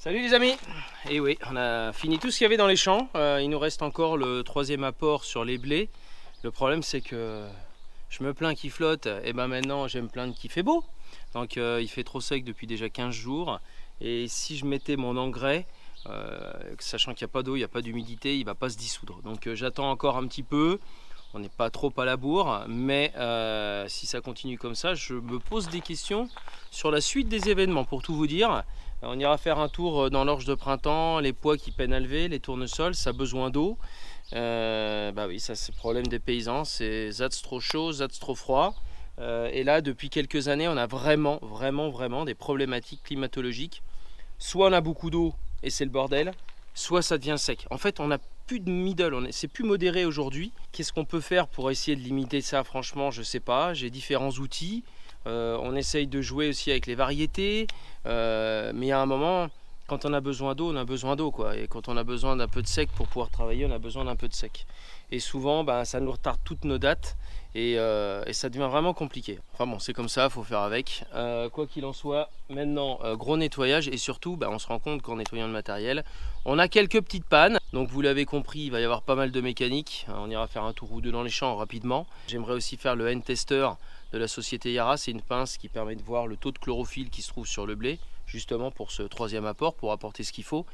Salut les amis. Et oui, on a fini tout ce qu'il y avait dans les champs. Il nous reste encore le troisième apport sur les blés. Le problème c'est que je me plains qu'il flotte, et ben maintenant je vais me plaindre qu'il fait beau. Donc il fait trop sec depuis déjà 15 jours. Et si je mettais mon engrais, sachant qu'il n'y a pas d'eau, il n'y a pas d'humidité, il ne va pas se dissoudre. Donc j'attends encore un petit peu. On n'est pas trop à la bourre, mais si ça continue comme ça, je me pose des questions sur la suite des événements. Pour tout vous dire, on ira faire un tour dans l'orge de printemps, les pois qui peinent à lever, les tournesols, ça a besoin d'eau. Bah oui, ça c'est le problème des paysans, c'est ZATS trop chaud, ZATS trop froid. Et là, depuis quelques années, on a vraiment des problématiques climatologiques. Soit on a beaucoup d'eau et c'est le bordel, soit ça devient sec. En fait, on n'a plus de middle, c'est plus modéré aujourd'hui. Qu'est-ce qu'on peut faire pour essayer de limiter ça? Franchement, je sais pas. J'ai différents outils. On essaye de jouer aussi avec les variétés. Mais à un moment, quand on a besoin d'eau, on a besoin d'eau, quoi. Et quand on a besoin d'un peu de sec pour pouvoir travailler, on a besoin d'un peu de sec. Et souvent, ça nous retarde toutes nos dates. Et ça devient vraiment compliqué. Enfin bon, c'est comme ça, il faut faire avec. Quoi qu'il en soit, maintenant, gros nettoyage. Et surtout, on se rend compte qu'en nettoyant le matériel, on a quelques petites pannes. Donc vous l'avez compris, il va y avoir pas mal de mécanique. On ira faire un tour ou deux dans les champs rapidement. J'aimerais aussi faire le N-Tester de la société Yara. C'est une pince qui permet de voir le taux de chlorophylle qui se trouve sur le blé, justement pour ce troisième apport, pour apporter ce qu'il faut.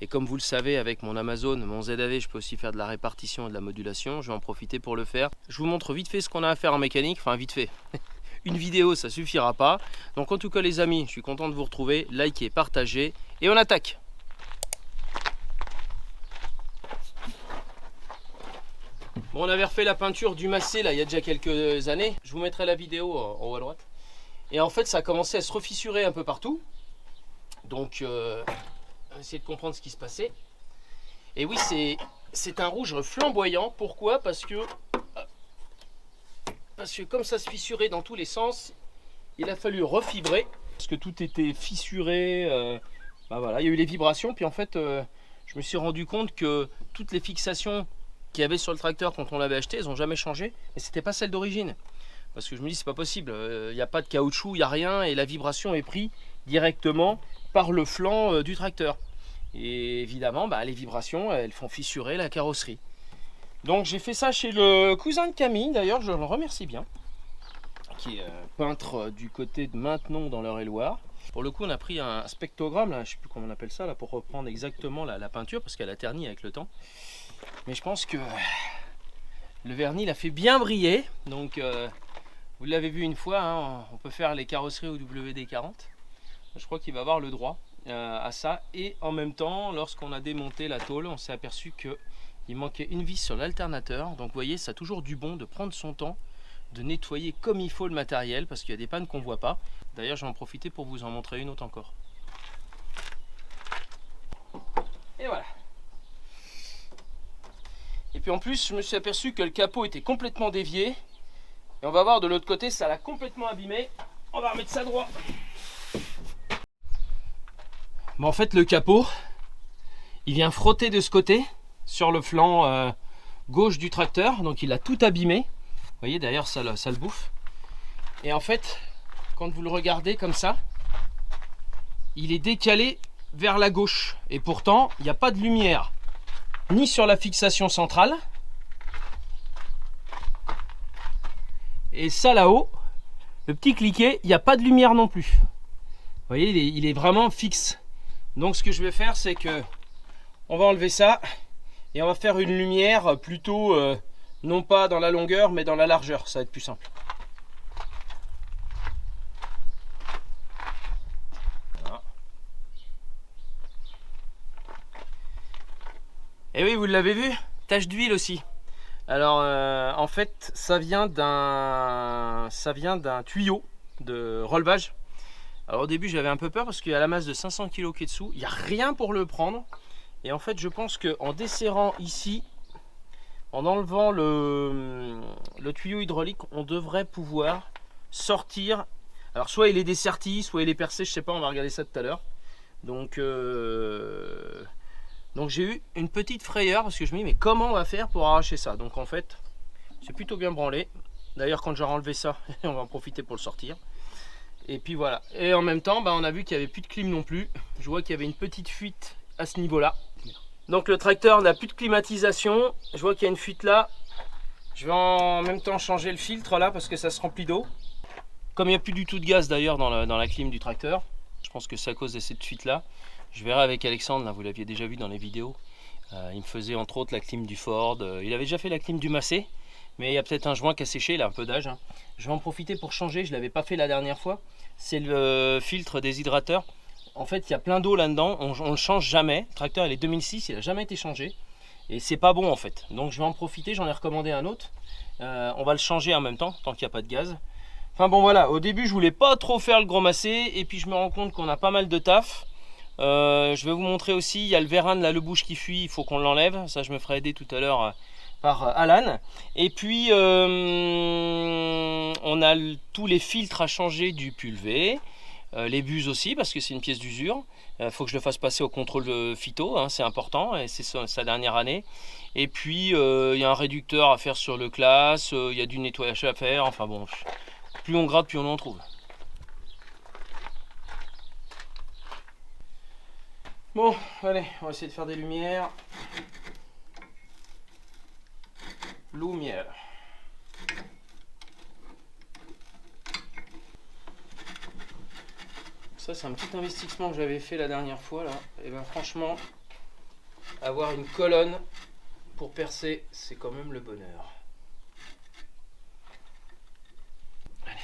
Et comme vous le savez, avec mon Amazon, mon ZAV, je peux aussi faire de la répartition et de la modulation. Je vais en profiter pour le faire. Je vous montre vite fait ce qu'on a à faire en mécanique. Enfin, vite fait. Une vidéo, ça suffira pas. Donc en tout cas, les amis, je suis content de vous retrouver. Likez, partagez et on attaque. Bon, on avait refait la peinture du Macé là il y a déjà quelques années. Je vous mettrai la vidéo en haut à droite. Et en fait, ça a commencé à se refissurer un peu partout. Donc, on va essayer de comprendre ce qui se passait. Et oui, c'est un rouge flamboyant. Pourquoi? Parce que comme ça se fissurait dans tous les sens, il a fallu refibrer. Parce que tout était fissuré. Voilà, il y a eu les vibrations. Puis en fait, je me suis rendu compte que toutes les fixations qu'il y avait sur le tracteur quand on l'avait acheté, elles n'ont jamais changé. Et c'était pas celle d'origine. Parce que je me dis, c'est pas possible. Il n'y a pas de caoutchouc, il n'y a rien. Et la vibration est prise directement par le flanc du tracteur. Et évidemment, les vibrations, elles font fissurer la carrosserie. Donc j'ai fait ça chez le cousin de Camille, d'ailleurs, je le remercie bien, qui est peintre du côté de Maintenon dans l'Eure-et-Loire. Pour le coup, on a pris un spectrogramme, là, je ne sais plus comment on appelle ça, là, pour reprendre exactement la peinture, parce qu'elle a terni avec le temps. Mais je pense que le vernis l'a fait bien briller. Donc vous l'avez vu une fois, hein, on peut faire les carrosseries au WD-40. Je crois qu'il va avoir le droit à ça. Et en même temps, lorsqu'on a démonté la tôle, on s'est aperçu qu'il manquait une vis sur l'alternateur. Donc vous voyez, ça a toujours du bon de prendre son temps, de nettoyer comme il faut le matériel, parce qu'il y a des pannes qu'on ne voit pas. D'ailleurs, je vais en profiter pour vous en montrer une autre encore. Et voilà. Et puis en plus, je me suis aperçu que le capot était complètement dévié. Et on va voir de l'autre côté, ça l'a complètement abîmé. On va remettre ça droit. Bon, en fait, le capot, il vient frotter de ce côté, sur le flanc gauche du tracteur. Donc il a tout abîmé. Vous voyez, d'ailleurs, ça le bouffe. Et en fait, quand vous le regardez comme ça, il est décalé vers la gauche. Et pourtant, il n'y a pas de lumière, ni sur la fixation centrale. Et ça là-haut, le petit cliquet, il n'y a pas de lumière non plus. Vous voyez, il est vraiment fixe. Donc ce que je vais faire, c'est que on va enlever ça et on va faire une lumière plutôt non pas dans la longueur mais dans la largeur. Ça va être plus simple. Voilà. Et oui, vous l'avez vu, tache d'huile aussi. Alors en fait, ça vient d'un tuyau de relevage. Alors au début, j'avais un peu peur parce qu'il y a la masse de 500 kg qui est dessous. Il n'y a rien pour le prendre. Et en fait, je pense qu'en desserrant ici, en enlevant le tuyau hydraulique, on devrait pouvoir sortir. Alors soit il est desserti, soit il est percé, je sais pas, on va regarder ça tout à l'heure. Donc j'ai eu une petite frayeur parce que je me dis mais comment on va faire pour arracher ça? Donc en fait, c'est plutôt bien branlé. D'ailleurs quand j'aurai enlevé ça, on va en profiter pour le sortir. Et puis voilà. Et en même temps, on a vu qu'il n'y avait plus de clim non plus. Je vois qu'il y avait une petite fuite à ce niveau-là. Donc le tracteur n'a plus de climatisation. Je vois qu'il y a une fuite là. Je vais en même temps changer le filtre là parce que ça se remplit d'eau. Comme il n'y a plus du tout de gaz d'ailleurs dans la clim du tracteur, je pense que c'est à cause de cette fuite là. Je verrai avec Alexandre, là, vous l'aviez déjà vu dans les vidéos. Il me faisait entre autres la clim du Ford. Il avait déjà fait la clim du Massey. Mais il y a peut-être un joint qui a séché, il a un peu d'âge. Je vais en profiter pour changer, je ne l'avais pas fait la dernière fois. C'est le filtre déshydrateur. En fait, il y a plein d'eau là-dedans, on ne le change jamais. Le tracteur, il est 2006, il n'a jamais été changé. Et c'est pas bon en fait. Donc je vais en profiter, j'en ai recommandé un autre. On va le changer en même temps, tant qu'il n'y a pas de gaz. Enfin bon voilà, au début je voulais pas trop faire le gros Massey. Et puis je me rends compte qu'on a pas mal de taf. Je vais vous montrer aussi, il y a le vérin de la Le Bouche qui fuit, il faut qu'on l'enlève. Ça je me ferai aider tout à l'heure par Alan. Et puis on a tous les filtres à changer du pulvé. Les buses aussi parce que c'est une pièce d'usure. Il faut que je le fasse passer au contrôle de phyto, c'est important et c'est sa dernière année. Et puis il y a un réducteur à faire sur le classe, il y a du nettoyage à faire. Enfin bon, plus on gratte, plus on en trouve. Bon, allez, on va essayer de faire des lumières. Lumière. Ça c'est un petit investissement que j'avais fait la dernière fois là. Et ben franchement, avoir une colonne pour percer, c'est quand même le bonheur. Allez.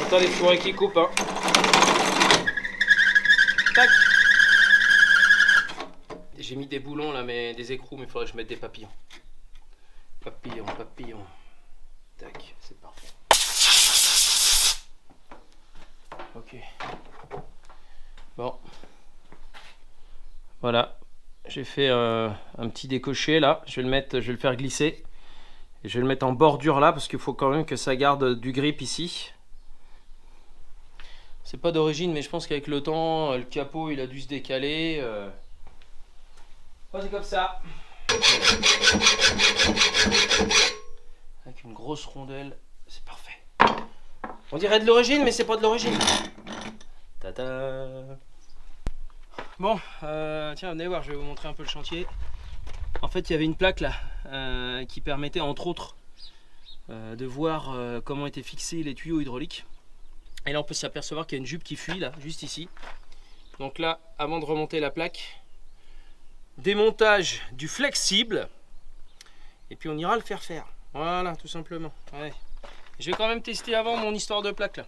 Attends les fourrés qui coupent hein. Tac. J'ai mis des boulons là, mais des écrous, mais il faudrait que je mette des papillons. Papillons, papillons. Tac, c'est parfait. Ok. Bon. Voilà. J'ai fait un petit décoché là. Je vais le faire glisser. Et je vais le mettre en bordure là parce qu'il faut quand même que ça garde du grip ici. C'est pas d'origine, mais je pense qu'avec le temps, le capot il a dû se décaler. Oh, c'est comme ça. Avec une grosse rondelle, c'est parfait. On dirait de l'origine, mais c'est pas de l'origine. Tada. Bon, tiens, venez voir, je vais vous montrer un peu le chantier. En fait, il y avait une plaque là qui permettait entre autres de voir comment étaient fixés les tuyaux hydrauliques. Et là, on peut s'apercevoir qu'il y a une jupe qui fuit là, juste ici. Donc là, avant de remonter la plaque, démontage du flexible. Et puis on ira le faire. Voilà, tout simplement. Ouais. Je vais quand même tester avant mon histoire de plaque là.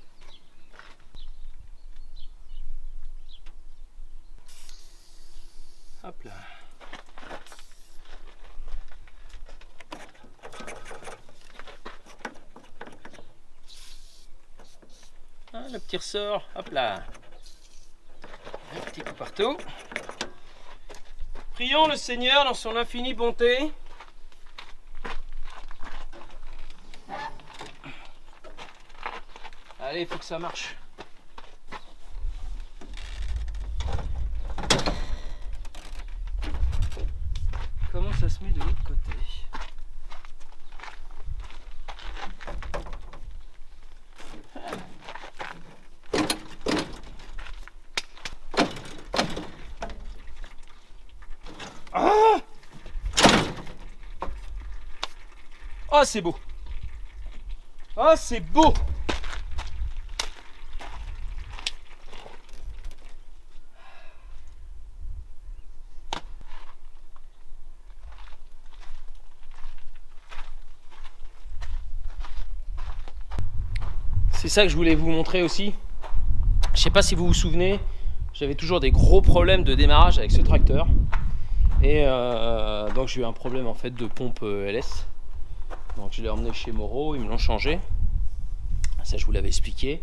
Hop là. Ah, le petit ressort, hop là. Un petit coup partout. Prions le Seigneur dans son infinie bonté. Allez, il faut que ça marche. Comment ça se met de l'autre côté? Ah! Oh, c'est beau! Oh, c'est beau! C'est ça que je voulais vous montrer aussi. Je sais pas si vous vous souvenez, j'avais toujours des gros problèmes de démarrage avec ce tracteur. Et donc j'ai eu un problème en fait de pompe LS. Donc je l'ai emmené chez Moro, ils me l'ont changé. Ça je vous l'avais expliqué.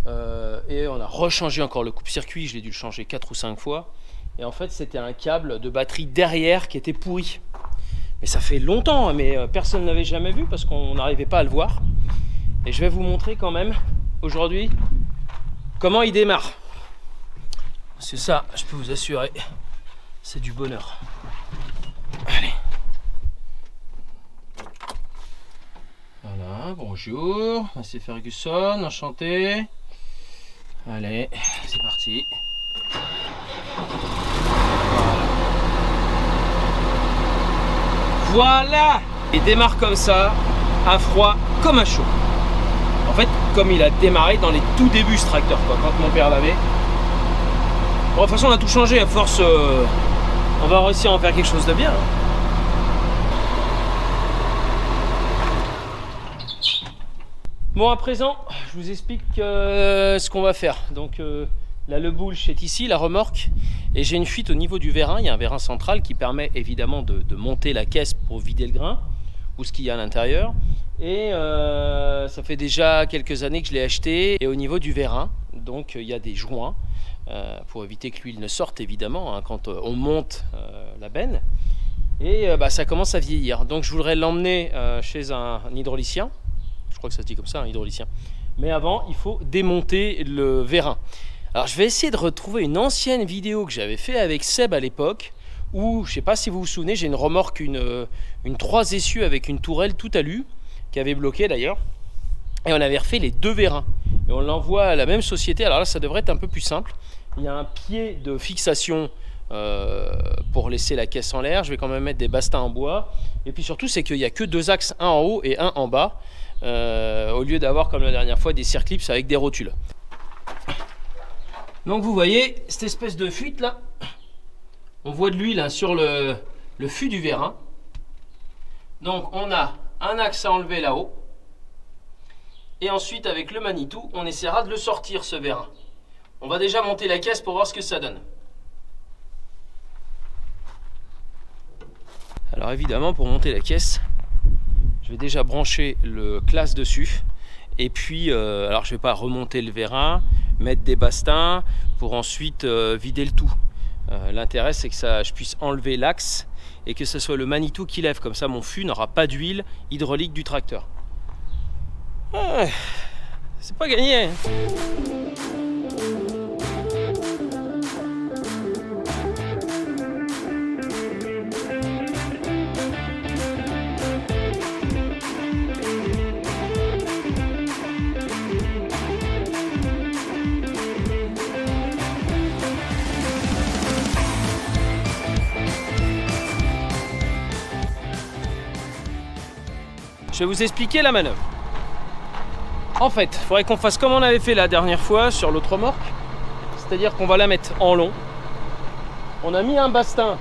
Et on a rechangé encore le coupe-circuit, je l'ai dû le changer 4 ou 5 fois. Et en fait c'était un câble de batterie derrière qui était pourri. Mais ça fait longtemps, mais personne ne l'avait jamais vu parce qu'on n'arrivait pas à le voir. Et je vais vous montrer quand même aujourd'hui comment il démarre. Parce que ça, je peux vous assurer, c'est du bonheur. Allez. Voilà, bonjour, c'est Ferguson, enchanté. Allez, c'est parti. Voilà. Il démarre comme ça, à froid comme à chaud. En fait, comme il a démarré dans les tout débuts ce tracteur, quoi, quand mon père l'avait. Bon, de toute façon, on a tout changé, à force, on va réussir à en faire quelque chose de bien. Bon, à présent, je vous explique ce qu'on va faire. Donc, là, le bulge est ici, la remorque, et j'ai une fuite au niveau du vérin. Il y a un vérin central qui permet évidemment de monter la caisse pour vider le grain, ou ce qu'il y a à l'intérieur. Et ça fait déjà quelques années que je l'ai acheté. Et au niveau du vérin, donc il y a des joints pour éviter que l'huile ne sorte évidemment hein, quand on monte la benne. Et ça commence à vieillir. Donc je voudrais l'emmener chez un hydraulicien. Je crois que ça se dit comme ça, un hydraulicien. Mais avant, il faut démonter le vérin. Alors je vais essayer de retrouver une ancienne vidéo que j'avais fait avec Seb à l'époque. Où, je ne sais pas si vous vous souvenez, j'ai une remorque, une 3 essieux avec une tourelle tout alu, qui avait bloqué d'ailleurs. Et on avait refait les 2 vérins. Et on l'envoie à la même société. Alors là, ça devrait être un peu plus simple. Il y a un pied de fixation pour laisser la caisse en l'air. Je vais quand même mettre des bastins en bois. Et puis surtout, c'est qu'il n'y a que 2 axes, un en haut et un en bas. Au lieu d'avoir, comme la dernière fois, des circlips avec des rotules. Donc vous voyez, cette espèce de fuite là. On voit de l'huile hein, sur le fût du vérin. Donc on a un axe à enlever là-haut. Et ensuite avec le Manitou, on essaiera de le sortir ce vérin. On va déjà monter la caisse pour voir ce que ça donne. Alors évidemment pour monter la caisse, je vais déjà brancher le classe dessus. Et puis, alors je ne vais pas remonter le vérin, mettre des bastins pour ensuite vider le tout. L'intérêt c'est que je puisse enlever l'axe et que ce soit le Manitou qui lève, comme ça mon fût n'aura pas d'huile hydraulique du tracteur. C'est pas gagné hein. Je vais vous expliquer la manœuvre. En fait, il faudrait qu'on fasse comme on avait fait la dernière fois sur l'autre remorque. C'est-à-dire qu'on va la mettre en long. On a mis un bastin.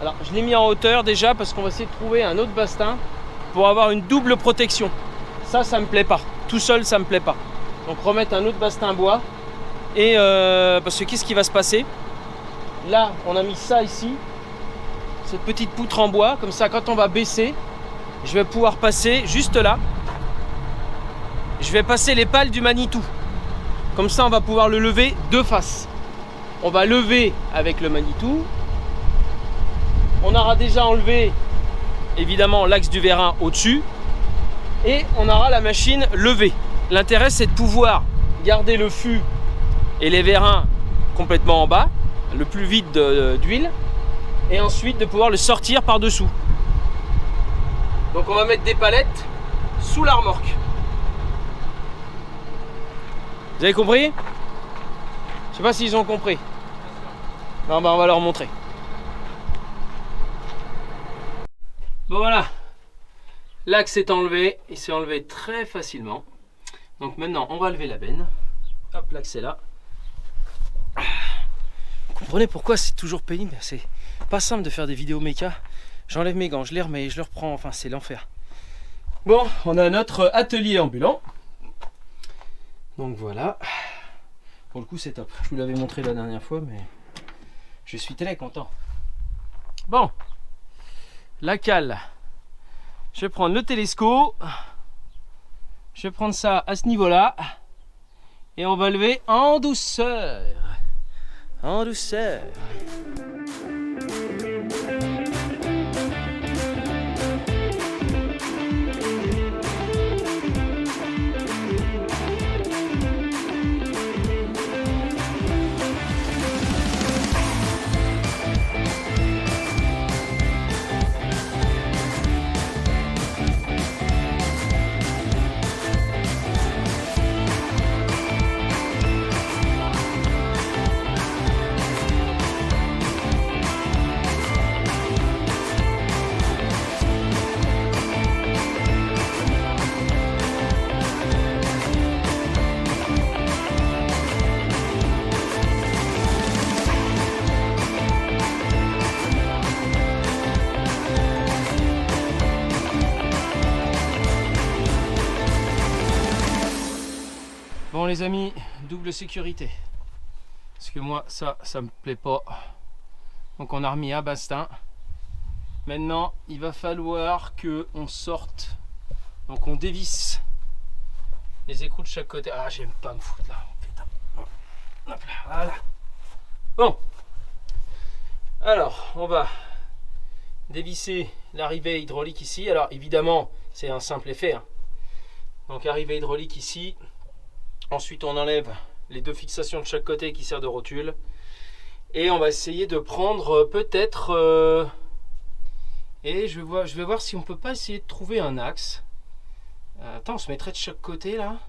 Alors, je l'ai mis en hauteur déjà parce qu'on va essayer de trouver un autre bastin pour avoir une double protection. Ça me plaît pas. Tout seul, ça me plaît pas. Donc, remettre un autre bastin bois. Et parce que qu'est-ce qui va se passer? Là, on a mis ça ici. Cette petite poutre en bois. Comme ça, quand on va baisser, je vais pouvoir passer juste là. Je vais passer les pales du Manitou. Comme ça, on va pouvoir le lever de face. On va lever avec le Manitou. On aura déjà enlevé, évidemment, l'axe du vérin au-dessus. Et on aura la machine levée. L'intérêt, c'est de pouvoir garder le fût et les vérins complètement en bas, le plus vide d'huile. Et ensuite, de pouvoir le sortir par-dessous. Donc, on va mettre des palettes sous la remorque. Vous avez compris? Je sais pas s'ils ont compris. Non, on va leur montrer. Bon voilà, l'axe est enlevé, il s'est enlevé très facilement. Donc maintenant on va lever la benne. Hop, l'axe est là. Vous comprenez pourquoi c'est toujours pénible? C'est pas simple de faire des vidéos méca. J'enlève mes gants, je les remets, je les reprends, enfin c'est l'enfer. Bon, on a notre atelier ambulant. Donc voilà. Pour le coup c'est top. Je vous l'avais montré la dernière fois, mais je suis très content. Bon. La cale. Je vais prendre le télescope. Je vais prendre ça à ce niveau-là. Et on va lever en douceur. En douceur. Bon les amis, double sécurité. Parce que moi ça me plaît pas. Donc on a remis à bastin. Maintenant il va falloir que on sorte. Donc on dévisse les écrous de chaque côté. Ah j'aime pas me foutre là. Putain. Hop là, voilà. Bon. Alors on va dévisser l'arrivée hydraulique ici. Alors évidemment c'est un simple effet. Hein. Donc arrivée hydraulique ici. Ensuite on enlève les deux fixations de chaque côté qui servent de rotule. Et on va essayer de prendre peut-être... et je vais voir si on peut pas essayer de trouver un axe. Attends, on se mettrait de chaque côté là.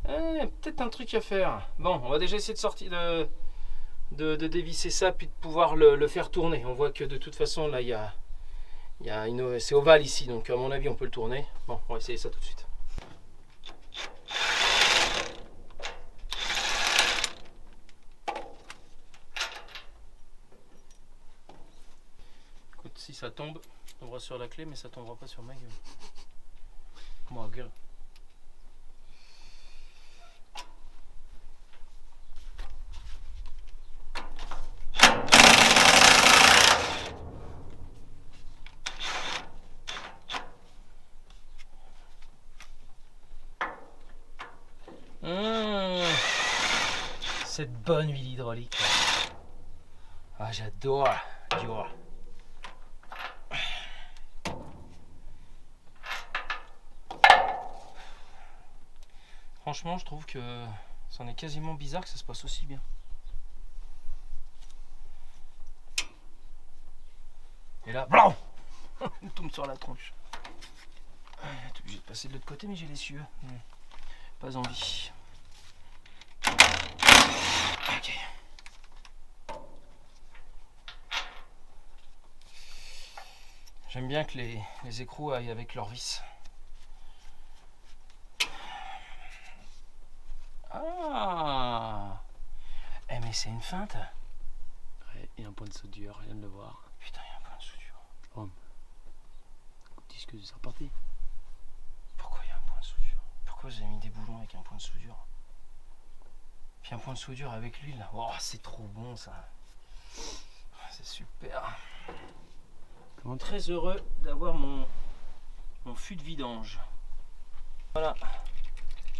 Peut-être un truc à faire. Bon, on va déjà essayer de sortir de dévisser ça puis de pouvoir le faire tourner. On voit que de toute façon là c'est ovale ici, donc à mon avis on peut le tourner. Bon, on va essayer ça tout de suite. Écoute, si ça tombe, ça tombera sur la clé, mais ça tombera pas sur ma gueule. Moi, gueule. Cette bonne huile hydraulique. Ah, j'adore. Franchement, je trouve que c'en est quasiment bizarre que ça se passe aussi bien. Et là, blanc, il tombe sur la tronche. T'es obligé de passer de l'autre côté, mais j'ai les cieux. Pas envie. Ok. J'aime bien que les écrous aillent avec leurs vis. Ah! Eh mais c'est une feinte. Ouais, il y a un point de soudure, je viens de le voir. Putain, il y a un point de soudure. Oh. Disque c'est reparti. Pourquoi il y a un point de soudure? Pourquoi vous avez mis des boulons avec un point de soudure? Puis un point de soudure avec l'huile. Oh, c'est trop bon ça. C'est super. Comment Très heureux d'avoir mon fût de vidange. Voilà.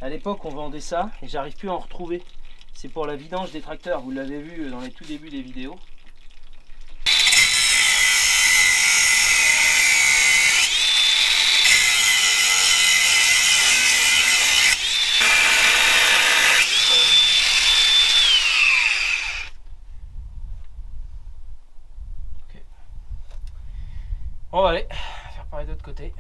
À l'époque, on vendait ça et j'arrive plus à en retrouver. C'est pour la vidange des tracteurs. Vous l'avez vu dans les tout débuts des vidéos. Okay. On va aller faire pareil de l'autre côté.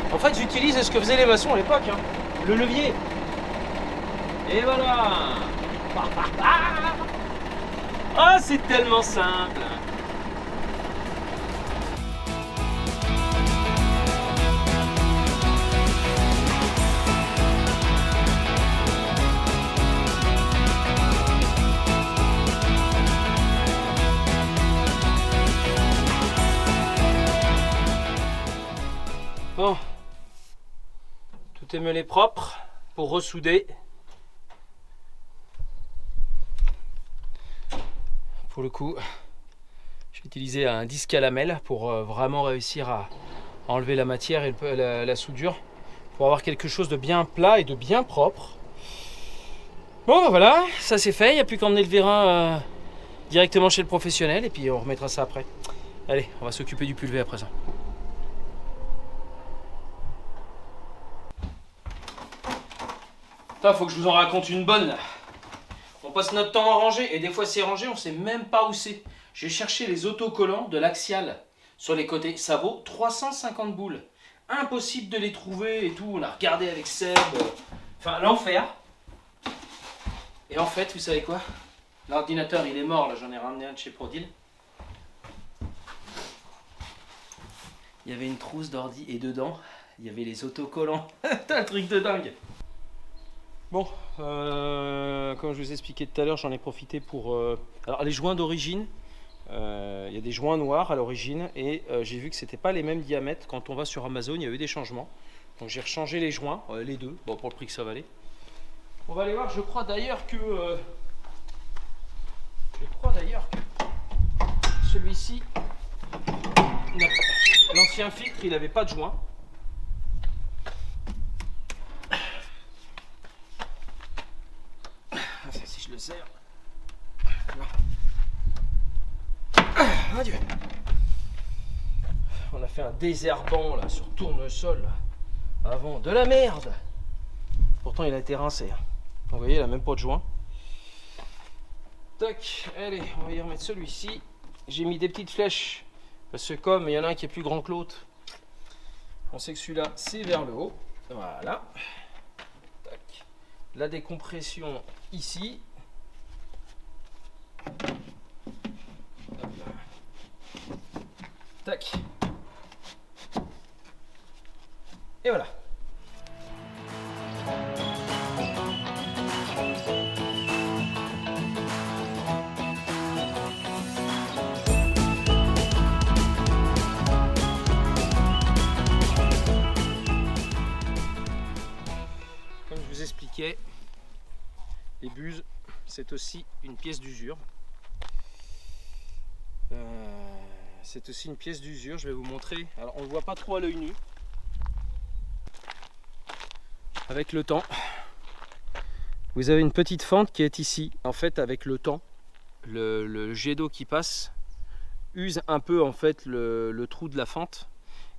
En fait, j'utilise ce que faisaient les maçons à l'époque, hein, le levier. Et voilà. Ah, c'est tellement simple. Bon. Tout est mêlé propre pour ressouder. Pour le coup, j'ai utilisé un disque à lamelles pour vraiment réussir à enlever la matière et la soudure pour avoir quelque chose de bien plat et de bien propre. Bon ben voilà, ça c'est fait, il n'y a plus qu'à emmener le vérin directement chez le professionnel et puis on remettra ça après. Allez, on va s'occuper du pulvé à présent. Putain, faut que je vous en raconte une bonne là. On passe notre temps à ranger et des fois c'est rangé, on sait même pas où c'est. J'ai cherché les autocollants de l'Axial sur les côtés, ça vaut 350 boules. Impossible de les trouver et tout, on a regardé avec Seb, enfin l'enfer. Et en fait, vous savez quoi? L'ordinateur il est mort là, j'en ai ramené un de chez Prodil. Il y avait une trousse d'ordi et dedans, il y avait les autocollants. T'as un truc de dingue. Bon, comme je vous expliquais tout à l'heure, j'en ai profité pour... Alors les joints d'origine, il y a des joints noirs à l'origine et j'ai vu que c'était pas les mêmes diamètres. Quand on va sur Amazon, il y a eu des changements. Donc j'ai rechangé les joints, les deux, bon, pour le prix que ça valait. On va aller voir, je crois d'ailleurs que... celui-ci, l'ancien filtre, il n'avait pas de joint. Si je le serre. Adieu. On a fait un désherbant là sur tournesol là, avant de la merde. Pourtant il a été rincé. Vous voyez, il n'a même pas de joint. Tac, allez, on va y remettre celui-ci. J'ai mis des petites flèches parce que comme il y en a un qui est plus grand que l'autre, on sait que celui-là c'est vers le haut. Voilà. Tac. La décompression ici. Tac. Et voilà. Comme je vous expliquais, les buses, c'est aussi une pièce d'usure. C'est aussi une pièce d'usure, je vais vous montrer. Alors on ne le voit pas trop à l'œil nu. Avec le temps, vous avez une petite fente qui est ici. En fait, avec le temps, le jet d'eau qui passe use un peu en fait le trou de la fente.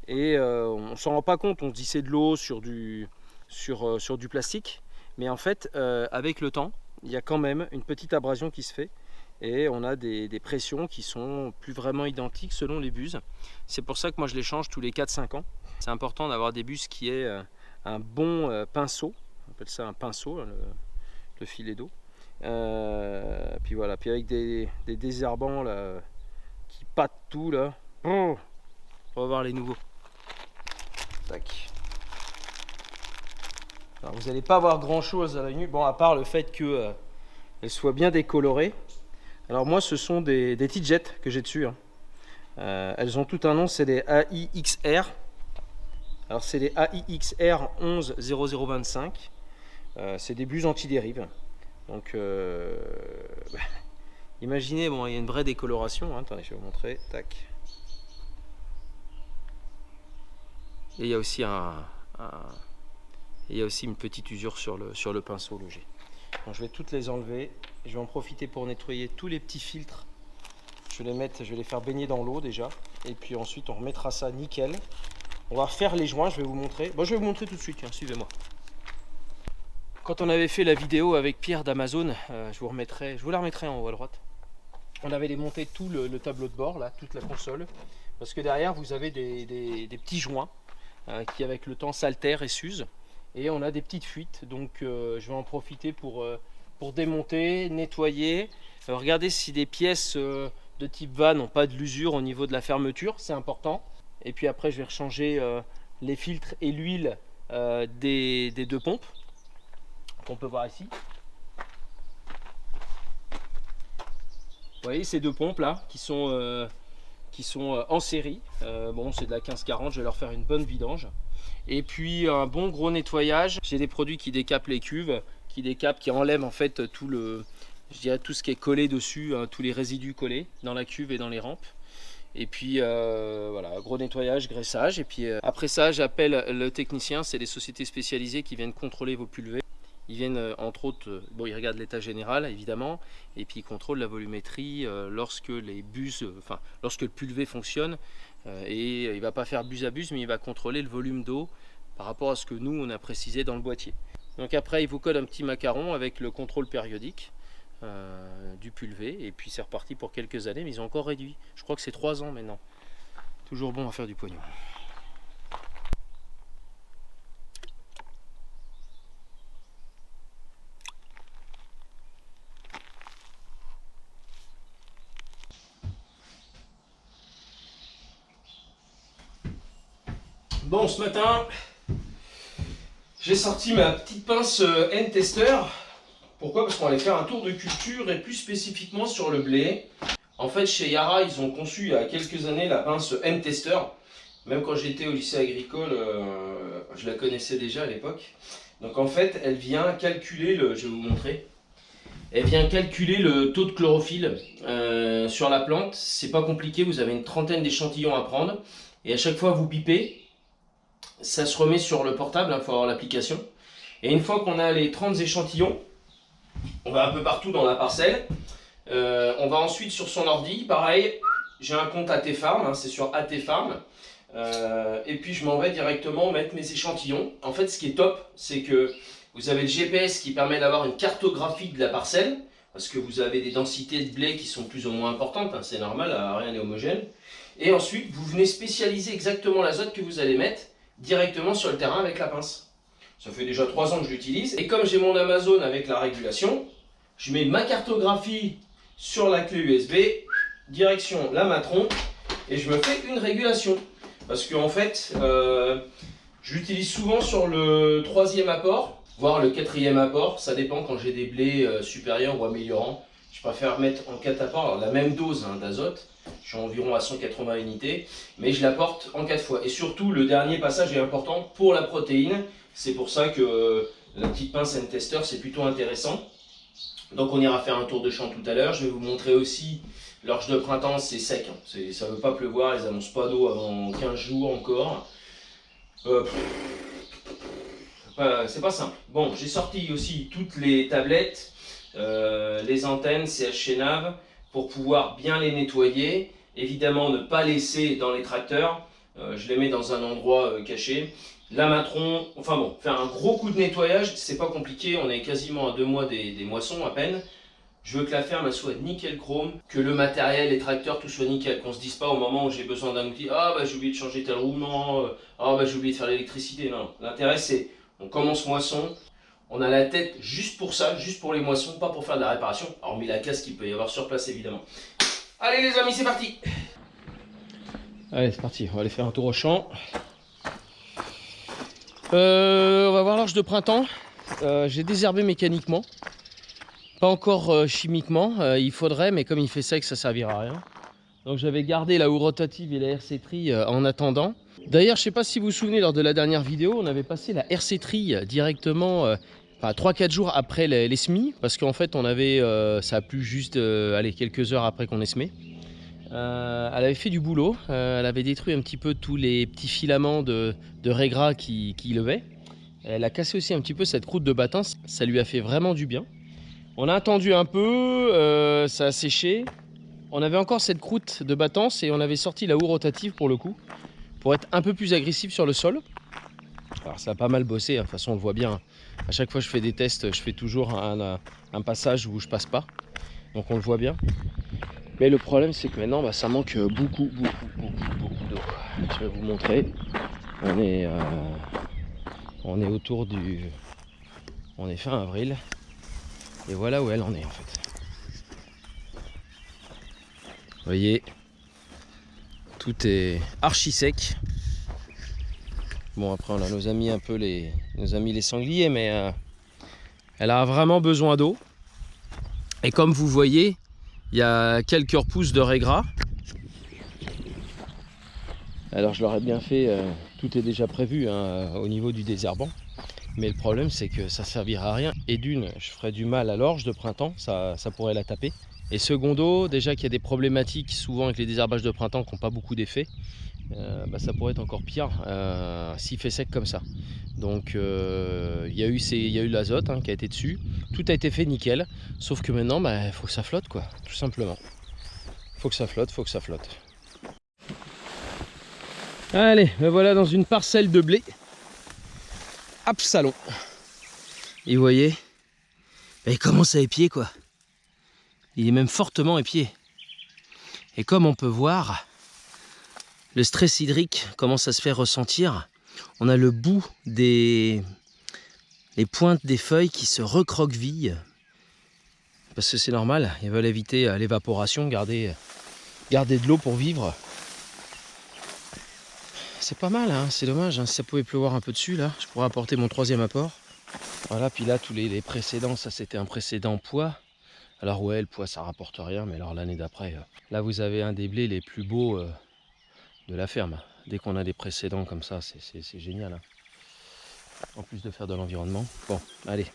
Et on ne s'en rend pas compte, on se dit c'est de l'eau sur du plastique. Mais en fait, avec le temps, il y a quand même une petite abrasion qui se fait. Et on a des pressions qui sont plus vraiment identiques selon les buses. C'est pour ça que moi je les change tous les 4-5 ans. C'est important d'avoir des buses qui aient un bon pinceau, on appelle ça un pinceau, le filet d'eau. Puis voilà, puis avec des désherbants là, qui pâtent tout là. On va voir les nouveaux. Tac. Alors, vous n'allez pas voir grand chose à la nuit, bon, à part le fait qu'elles soient bien décolorées. Alors moi ce sont des T-Jet que j'ai dessus. Elles ont tout un nom, c'est des AIXR. Alors c'est des AIXR 110025. C'est des buses anti-dérive. Donc imaginez, bon, il y a une vraie décoloration. Hein. Attendez, je vais vous montrer. Tac. Et il y a aussi une petite usure sur le pinceau logé. Donc, je vais toutes les enlever. Je vais en profiter pour nettoyer tous les petits filtres. Je vais les faire baigner dans l'eau déjà. Et puis ensuite on remettra ça nickel. On va refaire les joints, je vais vous montrer. Bon, je vais vous montrer tout de suite, suivez-moi. Quand on avait fait la vidéo avec Pierre d'Amazon, je vous la remettrai en haut à droite. On avait démonté tout le tableau de bord, là, toute la console. Parce que derrière vous avez des petits joints qui avec le temps s'altèrent et s'usent. Et on a des petites fuites, donc je vais en profiter pour démonter, nettoyer. Regardez si des pièces de type van n'ont pas de l'usure au niveau de la fermeture, c'est important. Et puis après je vais rechanger les filtres et l'huile des deux pompes qu'on peut voir ici. Vous voyez ces deux pompes là qui sont en série. Bon, c'est de la 1540, je vais leur faire une bonne vidange. Et puis un bon gros nettoyage. J'ai des produits qui décapent les cuves, qui enlèvent en fait tout ce qui est collé dessus, hein, tous les résidus collés dans la cuve et dans les rampes. Et puis voilà, gros nettoyage, graissage. Et puis après ça, j'appelle le technicien. C'est des sociétés spécialisées qui viennent contrôler vos pulvées. Ils viennent entre autres, bon, ils regardent l'état général évidemment, et puis ils contrôlent la volumétrie lorsque lorsque le pulvé fonctionne. Et il ne va pas faire buse à buse, mais il va contrôler le volume d'eau par rapport à ce que nous on a précisé dans le boîtier. Donc après, il vous code un petit macaron avec le contrôle périodique du pulvé, et puis c'est reparti pour quelques années, mais ils ont encore réduit. Je crois que c'est 3 ans maintenant. Toujours bon à faire du pognon. Bon, ce matin, J'ai sorti ma petite pince N-Tester. Pourquoi? Parce qu'on va aller faire un tour de culture et plus spécifiquement sur le blé. En fait, chez Yara, ils ont conçu il y a quelques années la pince N-Tester. Même quand j'étais au lycée agricole, je la connaissais déjà à l'époque. Donc en fait, elle vient calculer, je vais vous montrer, elle vient calculer le taux de chlorophylle sur la plante. C'est pas compliqué, vous avez une trentaine d'échantillons à prendre. Et à chaque fois vous bipez, ça se remet sur le portable, il faut avoir l'application. Et une fois qu'on a les 30 échantillons, on va un peu partout dans la parcelle. On va ensuite sur son ordi, pareil, j'ai un compte AT-Farm, hein, c'est sur AT-Farm. Et puis je m'en vais directement mettre mes échantillons. En fait, ce qui est top, c'est que vous avez le GPS qui permet d'avoir une cartographie de la parcelle, parce que vous avez des densités de blé qui sont plus ou moins importantes, hein, c'est normal, rien n'est homogène. Et ensuite, vous venez spécialiser exactement l'azote que vous allez mettre directement sur le terrain avec la pince. Ça fait déjà 3 ans que je l'utilise. Et comme j'ai mon Amazon avec la régulation, je mets ma cartographie sur la clé USB, direction la Matron, et je me fais une régulation. Parce qu'en fait, je l'utilise souvent sur le 3e apport, voire le 4e apport. Ça dépend quand j'ai des blés supérieurs ou améliorants. Je préfère mettre en 4 apports, alors la même dose hein, d'azote. Je suis environ à 180 unités, mais je l'apporte en 4 fois. Et surtout, le dernier passage est important pour la protéine. C'est pour ça que la petite pince N-Tester, c'est plutôt intéressant. Donc on ira faire un tour de champ tout à l'heure. Je vais vous montrer aussi l'orge de printemps, c'est sec. Hein. Ça ne veut pas pleuvoir, ils n'annoncent pas d'eau avant 15 jours encore. C'est pas simple. Bon, j'ai sorti aussi toutes les tablettes, les antennes CH Nav pour pouvoir bien les nettoyer. Évidemment, ne pas laisser dans les tracteurs. Je les mets dans un endroit caché. La Matron, enfin bon, faire un gros coup de nettoyage, c'est pas compliqué. On est quasiment à 2 mois des moissons à peine. Je veux que la ferme elle soit nickel chrome, que le matériel, les tracteurs, tout soit nickel. Qu'on se dise pas au moment où j'ai besoin d'un outil, ah bah j'ai oublié de changer telle roue, non, ah bah j'ai oublié de faire l'électricité, non. L'intérêt c'est, on commence moisson, on a la tête juste pour ça, juste pour les moissons, pas pour faire de la réparation, hormis la casse qu'il peut y avoir sur place évidemment. Allez les amis, c'est parti. Allez c'est parti, on va aller faire un tour au champ. On va voir l'orge de printemps. J'ai désherbé mécaniquement. Pas encore chimiquement, il faudrait, mais comme il fait sec, ça servira à rien. Donc j'avais gardé la houe rotative et la RC Tri en attendant. D'ailleurs, je ne sais pas si vous vous souvenez, lors de la dernière vidéo, on avait passé la RC Tri directement, 3-4 jours après les semis, parce qu'en fait, on avait, ça a plu juste allez, quelques heures après qu'on ait semé. Elle avait fait du boulot, elle avait détruit un petit peu tous les petits filaments de raie gras qui levaient. Elle a cassé aussi un petit peu cette croûte de battant, ça lui a fait vraiment du bien. On a attendu un peu, ça a séché. On avait encore cette croûte de battance et on avait sorti la houe rotative pour le coup, pour être un peu plus agressif sur le sol. Alors ça a pas mal bossé, hein. De toute façon on le voit bien. À chaque fois que je fais des tests, je fais toujours un passage où je passe pas. Donc on le voit bien. Mais le problème c'est que maintenant ça manque beaucoup d'eau. Je vais vous montrer. On est autour du... On est fin avril. Et voilà où elle en est en fait. Vous voyez, tout est archi sec. Bon après on a nos amis un peu nos amis les sangliers, mais elle a vraiment besoin d'eau. Et comme vous voyez, il y a quelques repousses de raie gras. Alors je leur ai bien fait, tout est déjà prévu hein, au niveau du désherbant. Mais le problème c'est que ça servira à rien. Et d'une, je ferai du mal à l'orge de printemps, ça pourrait la taper. Et secondo, déjà qu'il y a des problématiques souvent avec les désherbages de printemps qui n'ont pas beaucoup d'effet, ça pourrait être encore pire s'il fait sec comme ça. Donc il y a eu l'azote hein, qui a été dessus, tout a été fait nickel, sauf que maintenant il faut que ça flotte quoi, tout simplement. Faut que ça flotte. Allez, me voilà dans une parcelle de blé. Absalon. Et vous voyez, il commence à épier quoi. Il est même fortement épié. Et comme on peut voir, le stress hydrique commence à se faire ressentir. On a le bout les pointes des feuilles qui se recroquevillent. Parce que c'est normal, ils veulent éviter l'évaporation, garder de l'eau pour vivre. c'est pas mal, hein. C'est dommage, hein. Si ça pouvait pleuvoir un peu dessus, là, je pourrais apporter mon troisième apport. Voilà, puis là, tous les précédents, ça c'était un précédent poids. Alors ouais, le poids, ça rapporte rien, mais alors l'année d'après, là, vous avez un des blés les plus beaux de la ferme. Dès qu'on a des précédents comme ça, c'est génial, hein. En plus de faire de l'environnement. Bon, allez.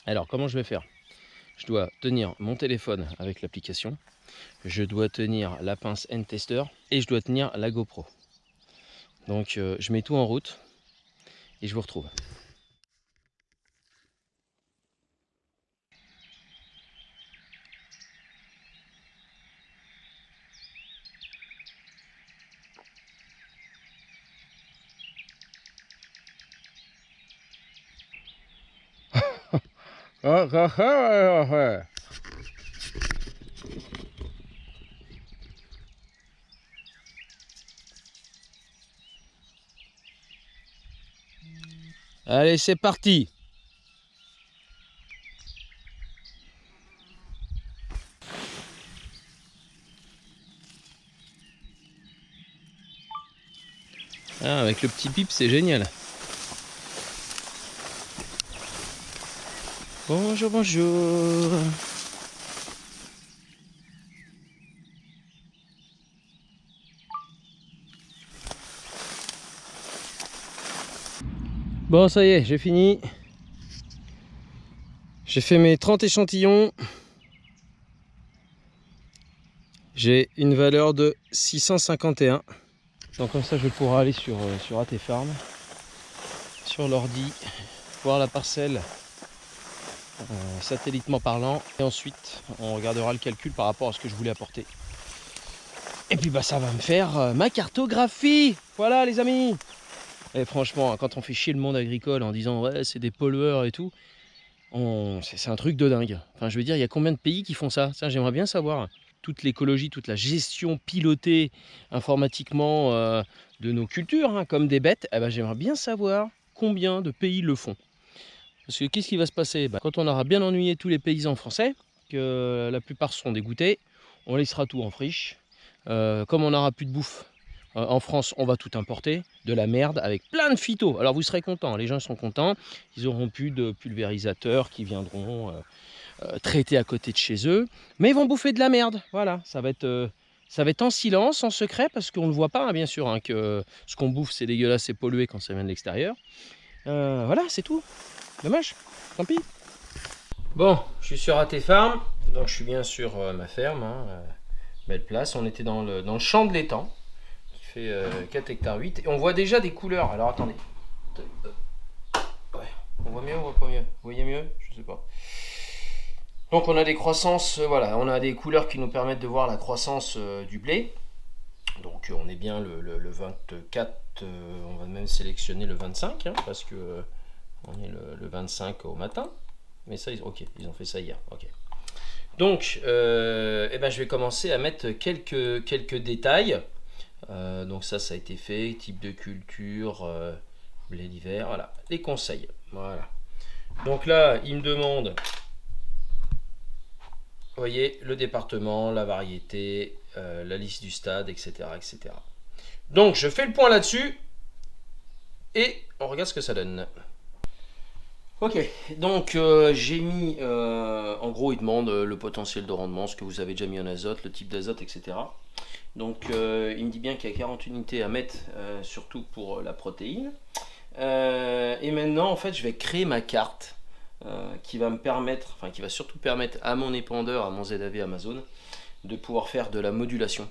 Alors, comment je vais faire? Je dois tenir mon téléphone avec l'application. Je dois tenir la pince N-Tester et je dois tenir la GoPro. Donc je mets tout en route et je vous retrouve. Allez, c'est parti. Ah, avec le petit bip, c'est génial. Bonjour, bonjour. Bon, ça y est, j'ai fini. J'ai fait mes 30 échantillons. J'ai une valeur de 651. Donc comme ça, je vais pouvoir aller sur AT Farm, sur l'ordi, voir la parcelle satellitement parlant. Et ensuite, on regardera le calcul par rapport à ce que je voulais apporter. Et puis bah ça va me faire ma cartographie. Voilà les amis. Et franchement, quand on fait chier le monde agricole en disant ouais c'est des pollueurs et tout, c'est un truc de dingue. Enfin je veux dire, il y a combien de pays qui font ça? Ça j'aimerais bien savoir. Toute l'écologie, toute la gestion pilotée informatiquement de nos cultures, hein, comme des bêtes, eh ben, j'aimerais bien savoir combien de pays le font. Parce que qu'est-ce qui va se passer? Quand on aura bien ennuyé tous les paysans français, que la plupart seront dégoûtés, on laissera tout en friche. Comme on n'aura plus de bouffe en France, on va tout importer, de la merde avec plein de phytos. Alors vous serez contents, les gens seront contents, ils auront plus de pulvérisateurs qui viendront traiter à côté de chez eux, mais ils vont bouffer de la merde. Voilà, ça va être en silence, en secret, parce qu'on ne le voit pas, hein, bien sûr, hein, que ce qu'on bouffe c'est dégueulasse, c'est pollué quand ça vient de l'extérieur. Voilà, c'est tout. Dommage, tant pis. Bon, je suis sur AT Farm, donc je suis bien sur ma ferme, hein, belle place. On était dans le champ de l'étang, qui fait 4 hectares 8, et on voit déjà des couleurs. Alors attendez. Ouais, on voit mieux ou on voit pas mieux? Vous voyez mieux? Je sais pas. Donc on a des croissances, voilà, on a des couleurs qui nous permettent de voir la croissance du blé. Donc on est bien le 24, on va même sélectionner le 25, hein, parce que on est le 25 au matin. Mais ça, ils ont fait ça hier. Ok. Donc, eh ben, je vais commencer à mettre quelques détails. Donc ça a été fait, type de culture, blé d'hiver, voilà, les conseils. Voilà. Donc là, il me demande, vous voyez, le département, la variété, la liste du stade, etc., etc. Donc je fais le point là-dessus et on regarde ce que ça donne. Ok, donc j'ai mis, en gros il demande le potentiel de rendement, ce que vous avez déjà mis en azote, le type d'azote, etc. Donc il me dit bien qu'il y a 40 unités à mettre, surtout pour la protéine. Et maintenant en fait je vais créer ma carte qui va me permettre, enfin qui va surtout permettre à mon épandeur, à mon ZAV Amazon, de pouvoir faire de la modulation.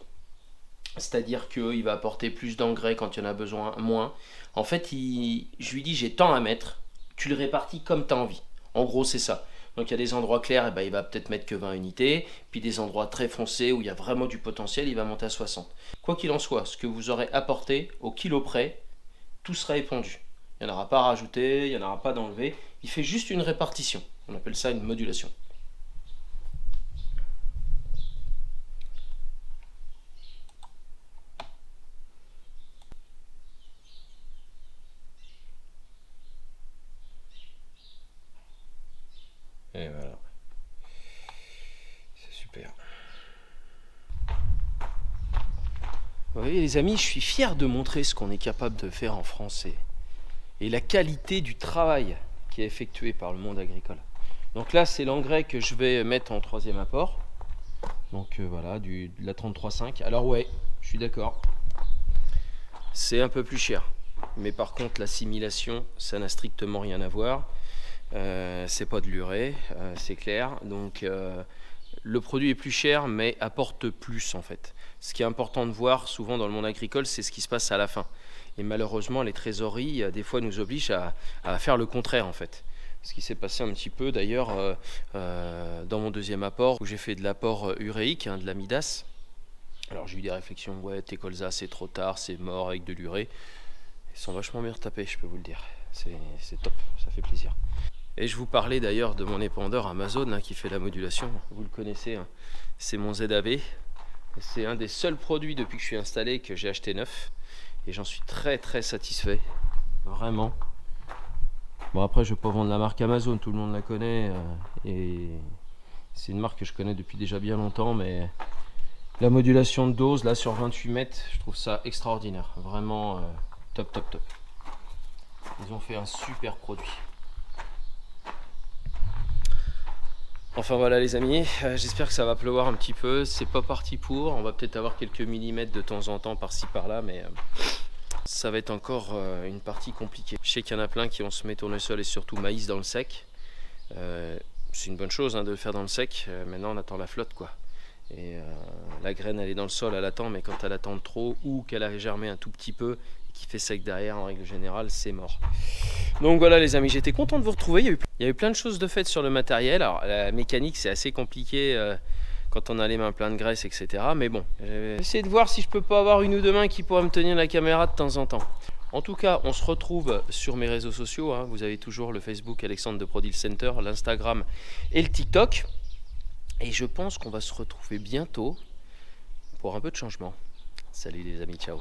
C'est-à-dire qu'il va apporter plus d'engrais quand il y en a besoin, moins. En fait, je lui dis j'ai tant à mettre, tu le répartis comme tu as envie. En gros, c'est ça. Donc il y a des endroits clairs, et ben, il va peut-être mettre que 20 unités, puis des endroits très foncés où il y a vraiment du potentiel, il va monter à 60. Quoi qu'il en soit, ce que vous aurez apporté au kilo près, tout sera épandu. Il n'y en aura pas à rajouter, il n'y en aura pas d'enlever. Il fait juste une répartition. On appelle ça une modulation. Et voilà. C'est super. Vous voyez les amis, je suis fier de montrer ce qu'on est capable de faire en France et la qualité du travail qui est effectué par le monde agricole. Donc là c'est l'engrais que je vais mettre en troisième apport. Donc voilà, de la 33,5. Alors ouais, je suis d'accord. C'est un peu plus cher. Mais par contre l'assimilation, ça n'a strictement rien à voir. C'est pas de l'urée, c'est clair. Donc le produit est plus cher mais apporte plus en fait. Ce qui est important de voir souvent dans le monde agricole, c'est ce qui se passe à la fin. Et malheureusement les trésoreries des fois nous obligent à faire le contraire en fait. Ce qui s'est passé un petit peu d'ailleurs dans mon deuxième apport où j'ai fait de l'apport uréique, de l'amidas. Alors j'ai eu des réflexions, ouais tes colzas c'est trop tard, c'est mort avec de l'urée. Ils sont vachement bien retapés, je peux vous le dire. C'est top, ça fait plaisir. Et je vous parlais d'ailleurs de mon épandeur Amazon qui fait la modulation. Vous le connaissez, c'est mon ZAV. C'est un des seuls produits depuis que je suis installé que j'ai acheté neuf. Et j'en suis très très satisfait. Vraiment. Bon après je ne vais pas vendre la marque Amazon, tout le monde la connaît. Et c'est une marque que je connais depuis déjà bien longtemps. Mais la modulation de dose là sur 28 mètres, je trouve ça extraordinaire. Vraiment top top top. Ils ont fait un super produit. Enfin voilà les amis, j'espère que ça va pleuvoir un petit peu, c'est pas parti pour, on va peut-être avoir quelques millimètres de temps en temps par-ci par-là, mais ça va être encore une partie compliquée. Je sais qu'il y en a plein qui vont se mettre tournesol et surtout maïs dans le sec. C'est une bonne chose de le faire dans le sec, maintenant on attend la flotte quoi. Et la graine elle est dans le sol, elle attend, mais quand elle attend trop ou qu'elle a germé un tout petit peu et qu'il fait sec derrière, en règle générale c'est mort. Donc voilà les amis, j'étais content de vous retrouver, il y a eu plein de choses de faites sur le matériel. Alors la mécanique c'est assez compliqué quand on a les mains pleines de graisse etc. Mais bon, j'ai essayé de voir si je peux pas avoir une ou deux mains qui pourraient me tenir la caméra de temps en temps. En tout cas, on se retrouve sur mes réseaux sociaux, Vous avez toujours le Facebook Alexandre de Pro Deal Center, l'Instagram et le TikTok. Et je pense qu'on va se retrouver bientôt pour un peu de changement. Salut les amis, ciao.